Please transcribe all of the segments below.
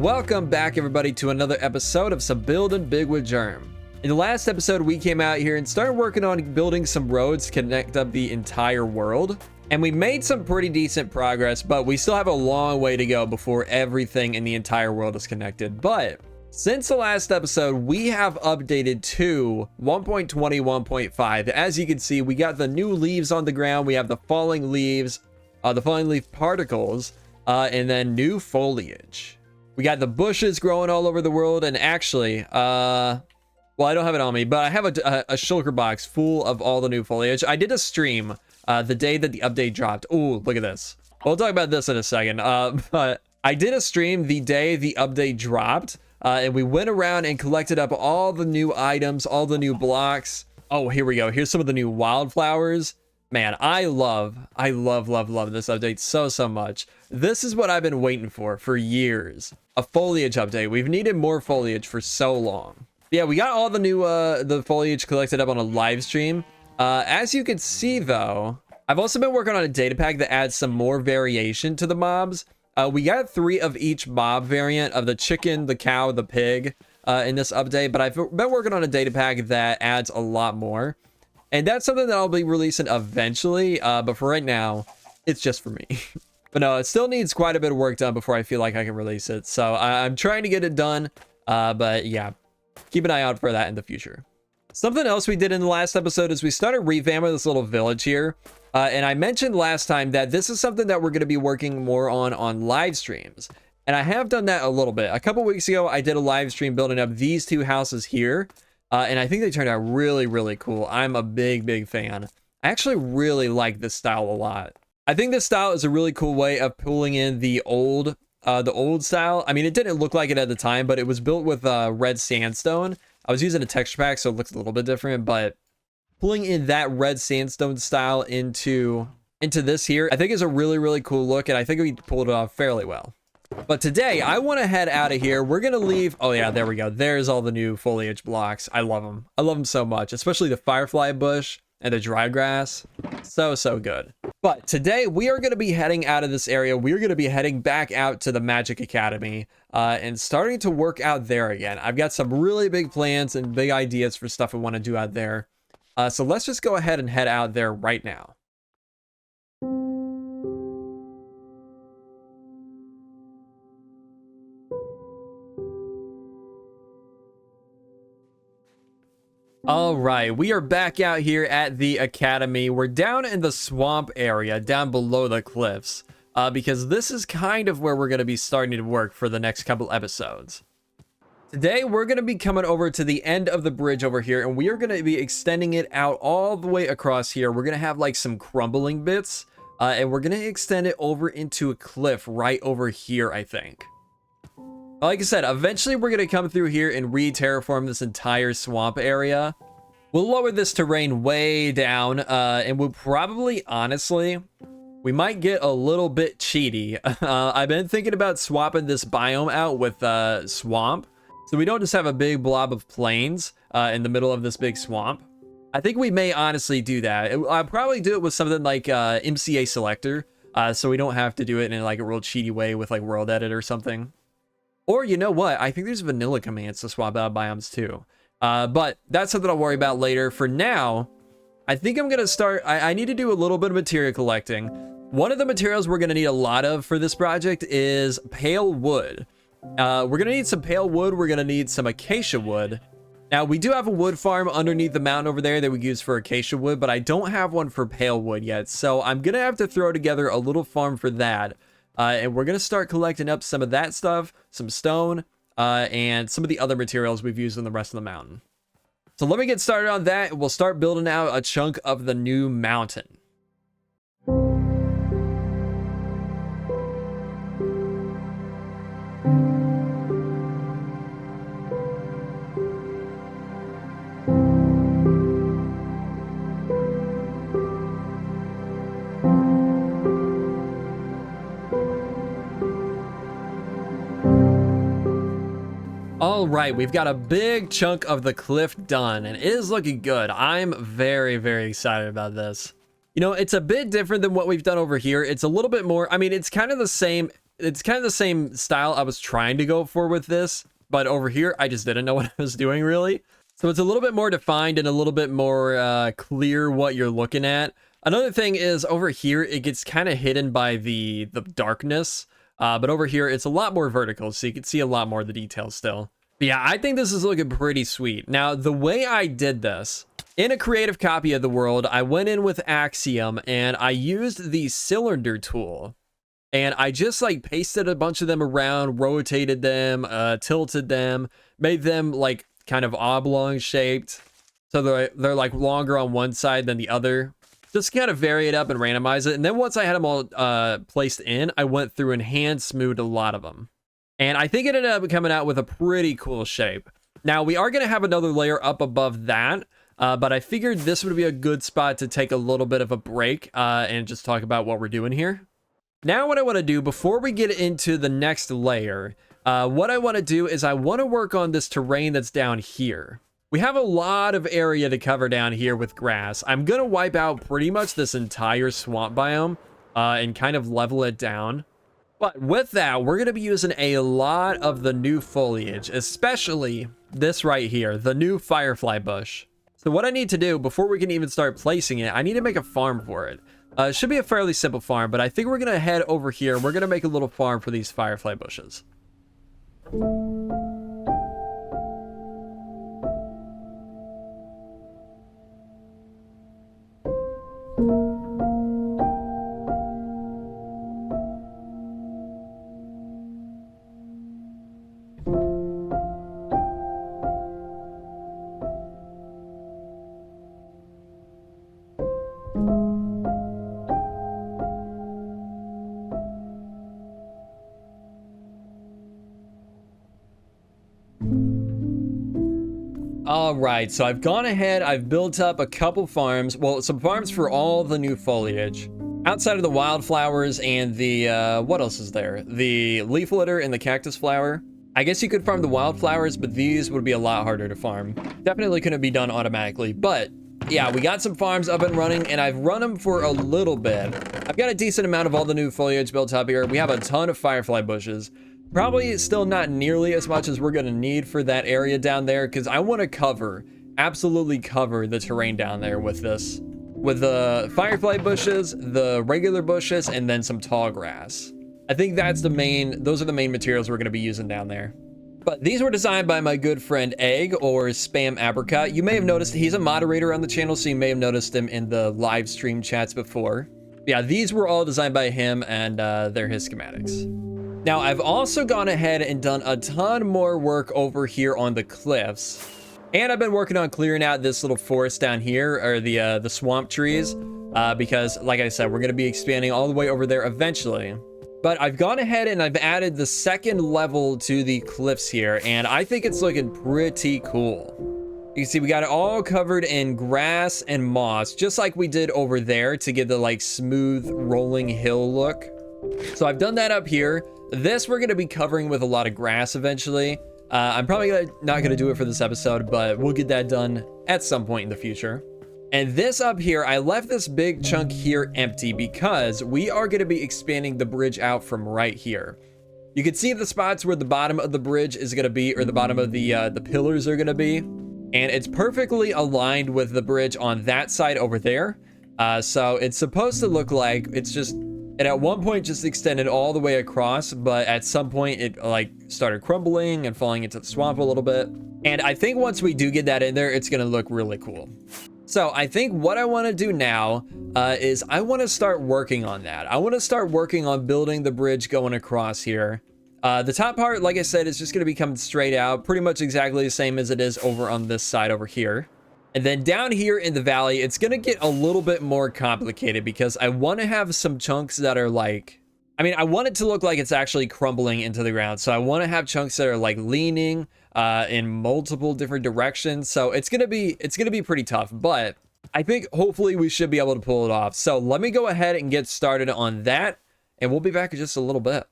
Welcome back, everybody, to another episode of Some Building Big with Jerm. In the last episode, we came out here and started working on building some roads to connect up the entire world. And we made some pretty decent progress, but we still have a long way to go before everything in the entire world is connected. But since the last episode, we have updated to 1.20, 1.5. As you can see, we got the new leaves on the ground. We have the falling leaves, the falling leaf particles, and then new foliage. We got the bushes growing all over the world. And actually, well, I don't have it on me, but I have a shulker box full of all the new foliage. I did a stream the day that the update dropped. Oh, look at this. We'll talk about this in a second. But I did a stream the day the update dropped. And we went around and collected up all the new items, all the new blocks. Oh, here we go. Here's some of the new wildflowers. Man, I love this update so much. This is what I've been waiting for years. A foliage update. We've needed more foliage for so long. Yeah, we got all the new the foliage collected up on a live stream. As you can see, though, I've also been working on a data pack that adds some more variation to the mobs. We got 3 of each mob variant of the chicken, the cow, the pig in this update, but I've been working on a data pack that adds a lot more. And that's something that I'll be releasing eventually, but for right now, it's just for me. But no, it still needs quite a bit of work done before I feel like I can release it. So I'm trying to get it done, but yeah, keep an eye out for that in the future. Something else we did in the last episode is we started revamping this little village here. And I mentioned last time that this is something that we're going to be working more on live streams. And I have done that a little bit. A couple weeks ago, I did a live stream building up these 2 houses here. And I think they turned out really cool. I'm a big fan. I actually really like this style a lot. I think this style is a really cool way of pulling in the old style. I mean, it didn't look like it at the time, but it was built with red sandstone. I was using a texture pack, so it looks a little bit different, but pulling in that red sandstone style into this here, I think is a really cool look, and I think we pulled it off fairly well. But today, I want to head out of here. We're going to leave. Oh, yeah, there we go. There's all the new foliage blocks. I love them. I love them so much, especially the firefly bush and the dry grass. So good. But today, we are going to be heading out of this area. We're going to be heading back out to the Magic Academy and starting to work out there again. I've got some really big plans and big ideas for stuff I want to do out there. So let's just go ahead and head out there right now. All right, we are back out here at the academy. We're down in the swamp area, down below the cliffs, because this is kind of where we're going to be starting to work for the next couple episodes. Today, we're going to be coming over to the end of the bridge over here, and we are going to be extending it out all the way across here. We're going to have like some crumbling bits, and we're going to extend it over into a cliff right over here, I think. Like I said, eventually we're going to come through here and re-terraform this entire swamp area. We'll lower this terrain way down, and we'll probably, honestly, we might get a little bit cheaty. I've been thinking about swapping this biome out with swamp, so we don't just have a big blob of plains in the middle of this big swamp. I think we may honestly do that. I'll probably do it with something like MCA selector, so we don't have to do it in like a real cheaty way with like world edit or something. Or you know what? I think there's vanilla commands to swap out biomes too. But that's something I'll worry about later. For now, I think I'm going to start... I need to do a little bit of material collecting. One of the materials we're going to need a lot of for this project is pale wood. We're going to need some pale wood. We're going to need some acacia wood. Now, we do have a wood farm underneath the mountain over there that we use for acacia wood, but I don't have one for pale wood yet. So I'm going to have to throw together a little farm for that. And we're going to start collecting up some of that stuff, some stone, and some of the other materials we've used in the rest of the mountain. So let me get started on that. We'll start building out a chunk of the new mountain. All right, we've got a big chunk of the cliff done, and it is looking good. I'm very excited about this. You know, it's a bit different than what we've done over here. It's a little bit more, I mean, it's kind of the same it's kind of the same style I was trying to go for with this, but over here, I just didn't know what I was doing really. So it's a little bit more defined and a little bit more clear what you're looking at. Another thing is over here, it gets kind of hidden by the darkness. But over here, it's a lot more vertical, so you can see a lot more of the details still. But yeah, I think this is looking pretty sweet. Now, the way I did this, in a creative copy of the world, I went in with Axiom and I used the cylinder tool. And I just like pasted a bunch of them around, rotated them, tilted them, made them like kind of oblong shaped. So they're like longer on one side than the other. Just kind of vary it up and randomize it. And then once I had them all placed in, I went through and hand smoothed a lot of them. And I think it ended up coming out with a pretty cool shape. Now we are going to have another layer up above that. But I figured this would be a good spot to take a little bit of a break and just talk about what we're doing here. Now what I want to do before we get into the next layer, what I want to do is I want to work on this terrain that's down here. We have a lot of area to cover down here with grass. I'm going to wipe out pretty much this entire swamp biome and kind of level it down. But with that, we're going to be using a lot of the new foliage, especially this right here, the new firefly bush. So what I need to do before we can even start placing it, I need to make a farm for it. It should be a fairly simple farm, but I think we're going to head over here. We're going to make a little farm for these firefly bushes. All right, so I've gone ahead, I've built up a couple farms, well, some farms for all the new foliage. Outside of the wildflowers and the, what else is there? The leaf litter and the cactus flower. I guess you could farm the wildflowers, but these would be a lot harder to farm. Definitely couldn't be done automatically, but yeah, we got some farms up and running, and I've run them for a little bit. I've got a decent amount of all the new foliage built up here. We have a ton of firefly bushes. Probably still not nearly as much as we're going to need for that area down there, because I want to absolutely cover the terrain down there with this. With the firefly bushes, the regular bushes, and then some tall grass. I think those are the main materials we're going to be using down there. But these were designed by my good friend Egg, or Spam Apricot. You may have noticed he's a moderator on the channel, so you may have noticed him in the live stream chats before. Yeah, these were all designed by him, and they're his schematics. Now, I've also gone ahead and done a ton more work over here on the cliffs. And I've been working on clearing out this little forest down here, or the swamp trees, because, like I said, we're going to be expanding all the way over there eventually. But I've gone ahead and I've added the second level to the cliffs here, and I think it's looking pretty cool. You can see we got it all covered in grass and moss, just like we did over there to give the like smooth rolling hill look. So I've done that up here. This we're going to be covering with a lot of grass eventually. I'm probably not going to do it for this episode, but we'll get that done at some point in the future. And this up here, I left this big chunk here empty because we are going to be expanding the bridge out from right here. You can see the spots where the bottom of the bridge is going to be, or the bottom of the pillars are going to be. And it's perfectly aligned with the bridge on that side over there. So it's supposed to look like it's just, and at one point just extended all the way across, but at some point it like started crumbling and falling into the swamp a little bit. And I think once we do get that in there, it's going to look really cool. So I think what I want to do now is I want to start working on that. I want to start working on building the bridge going across here. The top part, like I said, is just going to be coming straight out, pretty much exactly the same as it is over on this side over here. And then down here in the valley, it's going to get a little bit more complicated because I want to have some chunks that are like, I mean, I want it to look like it's actually crumbling into the ground. So I want to have chunks that are like leaning in multiple different directions. So it's going to be pretty tough, but I think hopefully we should be able to pull it off. So let me go ahead and get started on that, and we'll be back in just a little bit.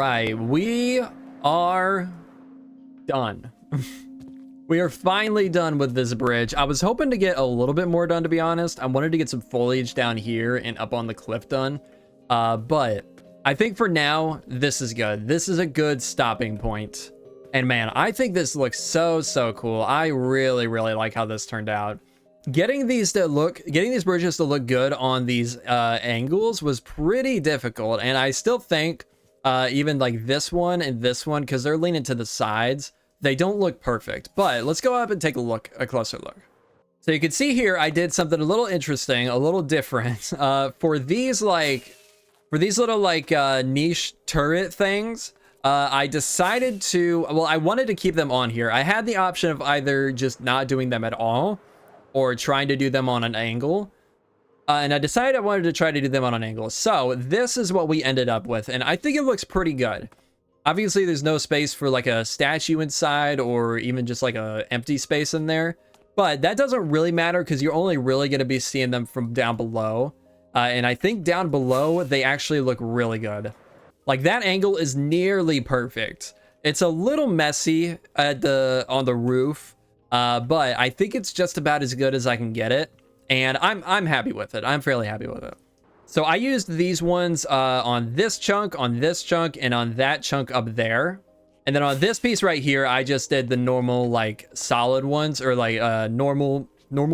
right, we are done. We are finally done with this bridge. I was hoping to get a little bit more done, to be honest. I wanted to get some foliage down here and up on the cliff done. But I think for now, this is good. This is a good stopping point. And man, I think this looks so cool. I really like how this turned out. Getting these bridges to look good on these angles was pretty difficult. And I still think even like this one and this one, because they're leaning to the sides, they don't look perfect. But let's go up and take a closer look. So you can see here, I did something a little interesting, a little different. For these little like niche turret things, I decided to, well, I wanted to keep them on here. I had the option of either just not doing them at all or trying to do them on an angle. And I decided I wanted to try to do them on an angle. So this is what we ended up with. And I think it looks pretty good. Obviously, there's no space for like a statue inside or even just like a empty space in there. But that doesn't really matter because you're only really going to be seeing them from down below. And I think down below, they actually look really good. Like that angle is nearly perfect. It's a little messy on the roof, but I think it's just about as good as I can get it. And I'm happy with it. I'm fairly happy with it. So I used these ones on this chunk, and on that chunk up there. And then on this piece right here, I just did the normal like solid ones or like normal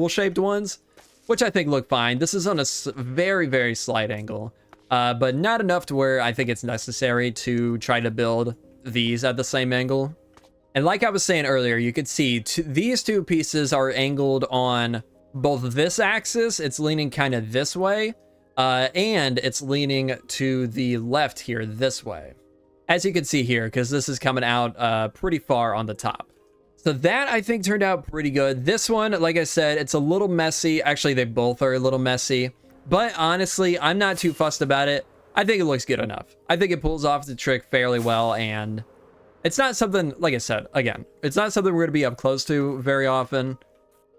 shaped ones, which I think look fine. This is on a very slight angle, but not enough to where I think it's necessary to try to build these at the same angle. And like I was saying earlier, you could see these two pieces are angled on both this axis. It's leaning kind of this way, and it's leaning to the left here this way, as you can see here, because this is coming out pretty far on the top. So that I think turned out pretty good. This one, like I said, it's a little messy. Actually, they both are a little messy, but honestly, I'm not too fussed about it. I think it looks good enough. I think it pulls off the trick fairly well, and it's not something, like I said, again, it's not something we're going to be up close to very often.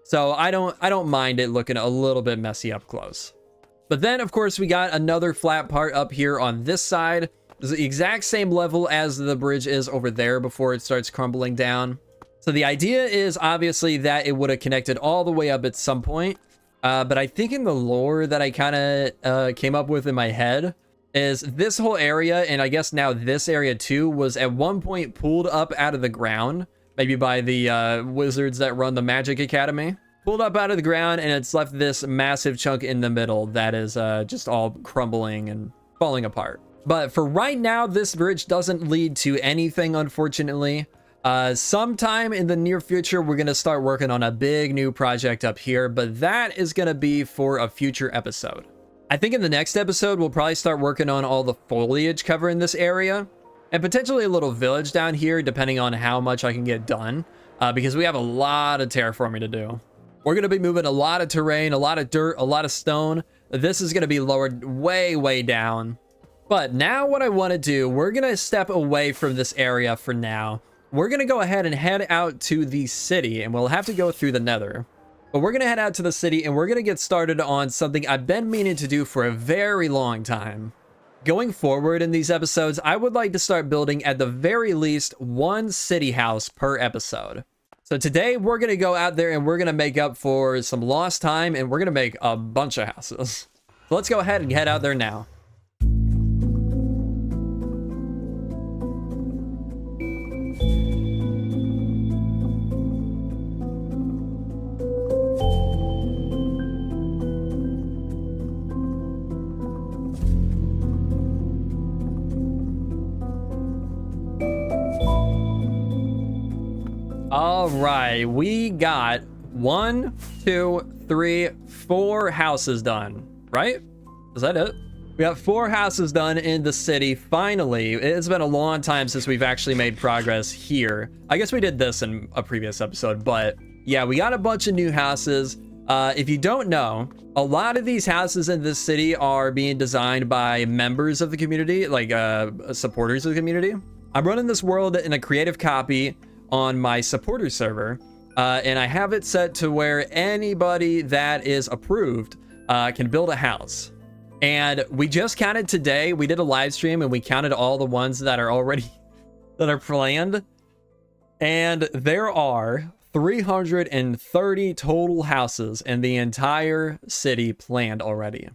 So I don't mind it looking a little bit messy up close. But then, of course, we got another flat part up here on this side. It's the exact same level as the bridge is over there before it starts crumbling down. So the idea is obviously that it would have connected all the way up at some point. But I think in the lore that I kind of came up with in my head is this whole area, and I guess now this area too, was at one point pulled up out of the ground. Maybe by the wizards that run the Magic Academy. Pulled up out of the ground, and it's left this massive chunk in the middle that is just all crumbling and falling apart. But for right now, this bridge doesn't lead to anything, unfortunately. Sometime in the near future, we're going to start working on a big new project up here, but that is going to be for a future episode. I think in the next episode, we'll probably start working on all the foliage covering this area. And potentially a little village down here, depending on how much I can get done, because we have a lot of terraforming to do. We're going to be moving a lot of terrain, a lot of dirt, a lot of stone. This is going to be lowered way down. But now what I want to do, we're going to step away from this area for now. We're going to go ahead and head out to the city, and we'll have to go through the nether. But we're going to head out to the city, and we're going to get started on something I've been meaning to do for a very long time. Going forward in these episodes, I would like to start building at the very least one city house per episode. So today we're going to go out there and we're going to make up for some lost time, and we're going to make a bunch of houses. So let's go ahead and head out there now. All right, we got 1, 2, 3, 4 houses done, right? Is that it? We got 4 houses done in the city, finally. It's been a long time since we've actually made progress here. I guess we did this in a previous episode, but yeah, we got a bunch of new houses. If you don't know, a lot of these houses in this city are being designed by members of the community, like supporters of the community. I'm running this world in a creative copy on my supporter server, and I have it set to where anybody that is approved can build a house. And we just counted today. We did a live stream and we counted all the ones that are already that are planned. And there are 330 total houses in the entire city planned already,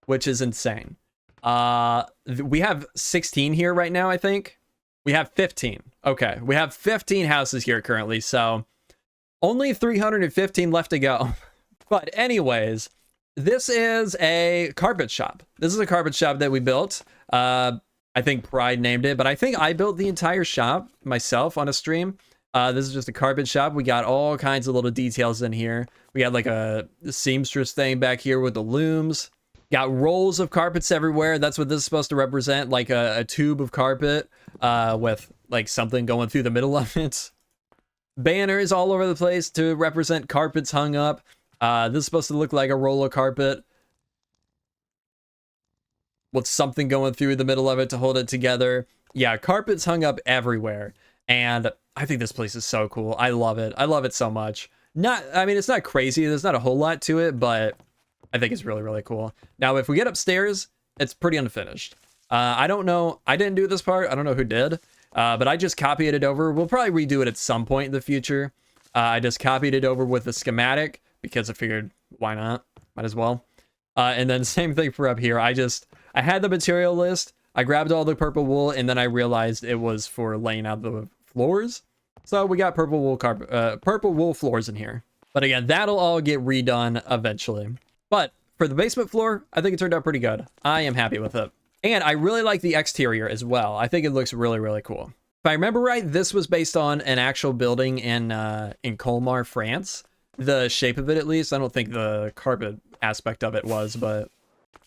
which is insane. We have 16 here right now, I think. We have 15. Okay, we have 15 houses here currently, so only 315 left to go. But anyways, this is a carpet shop. This is a carpet shop that we built. I think Pride named it, but I think I built the entire shop myself on a stream. This is just a carpet shop. We got all kinds of little details in here. We got like a seamstress thing back here with the looms. Got rolls of carpets everywhere. That's what this is supposed to represent, like a tube of carpet with like something going through the middle of it. Banners all over the place to represent carpets hung up. This is supposed to look like a roll of carpet with something going through the middle of it to hold it together. Yeah, carpets hung up everywhere. And I think this place is so cool. I love it. I love it so much. I mean, it's not crazy. There's not a whole lot to it, but I think it's really, really cool. Now, if we get upstairs, it's pretty unfinished. I don't know. I didn't do this part. I don't know who did, but I just copied it over. We'll probably redo it at some point in the future. I just copied it over with the schematic because I figured, why not? Might as well. And then same thing for up here. I had the material list. I grabbed all the purple wool, and then I realized it was for laying out the floors. So we got purple wool floors in here. But again, that'll all get redone eventually. But for the basement floor, I think it turned out pretty good. I am happy with it. And I really like the exterior as well. I think it looks really, really cool. If I remember right, this was based on an actual building in Colmar, France. The shape of it, at least. I don't think the carpet aspect of it was, but...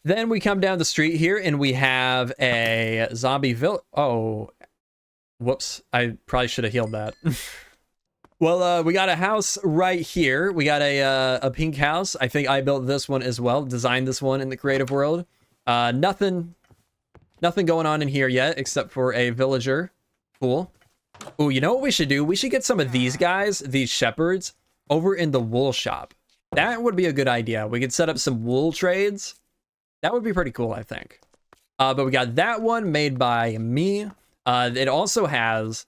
Then we come down the street here, and we have a zombie village. Oh, whoops. I probably should have healed that. Well, we got a house right here. We got a pink house. I think I built this one as well. Designed this one in the creative world. Nothing going on in here yet, except for a villager. Cool. Ooh, you know what we should do? We should get some of these guys, these shepherds, over in the wool shop. That would be a good idea. We could set up some wool trades. That would be pretty cool, I think. But we got that one made by me. It also has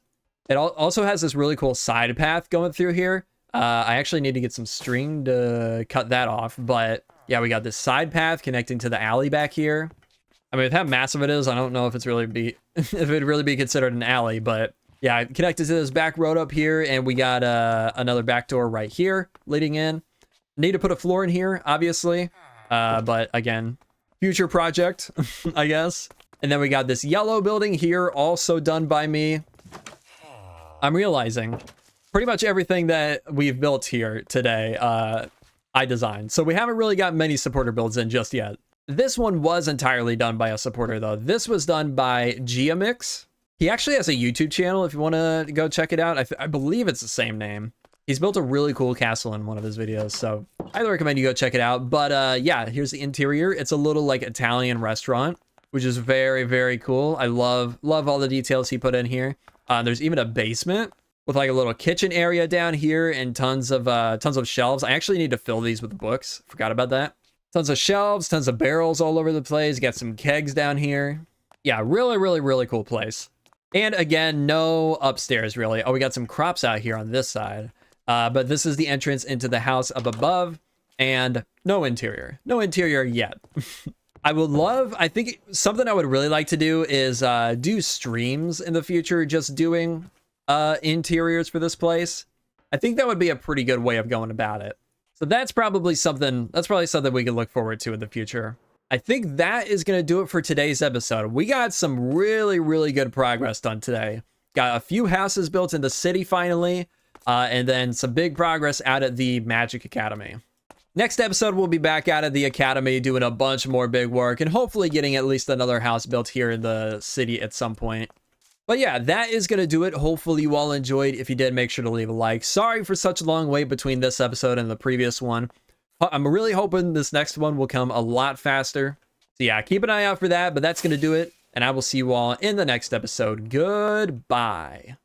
this really cool side path going through here. I actually need to get some string to cut that off. But yeah, we got this side path connecting to the alley back here. I mean, with how massive it is, I don't know if it's really if it'd really be considered an alley. But yeah, connected to this back road up here, and we got another back door right here leading in. Need to put a floor in here, obviously. But again, future project, I guess. And then we got this yellow building here, also done by me. I'm realizing pretty much everything that we've built here today, I designed. So we haven't really got many supporter builds in just yet. This one was entirely done by a supporter, though. This was done by Geomix. He actually has a YouTube channel if you want to go check it out. I believe it's the same name. He's built a really cool castle in one of his videos, so I highly recommend you go check it out. But yeah, here's the interior. It's a little like Italian restaurant, which is very, very cool. I love all the details he put in here. There's even a basement with like a little kitchen area down here and tons of shelves. I actually need to fill these with books. Forgot about that. Tons of shelves, tons of barrels all over the place. Got some kegs down here. Yeah, really, really, really cool place. And again, no upstairs really. Oh, we got some crops out here on this side. But this is the entrance into the house up above, and no interior yet. I think something I would really like to do is do streams in the future, just doing interiors for this place. I think that would be a pretty good way of going about it. So that's probably something we can look forward to in the future. I think that is going to do it for today's episode. We got some really, really good progress done today. Got a few houses built in the city finally. And then some big progress out at the Magic Academy. Next episode, we'll be back out at the Academy doing a bunch more big work and hopefully getting at least another house built here in the city at some point. But yeah, that is going to do it. Hopefully you all enjoyed. If you did, make sure to leave a like. Sorry for such a long wait between this episode and the previous one. I'm really hoping this next one will come a lot faster. So yeah, keep an eye out for that, but that's going to do it. And I will see you all in the next episode. Goodbye.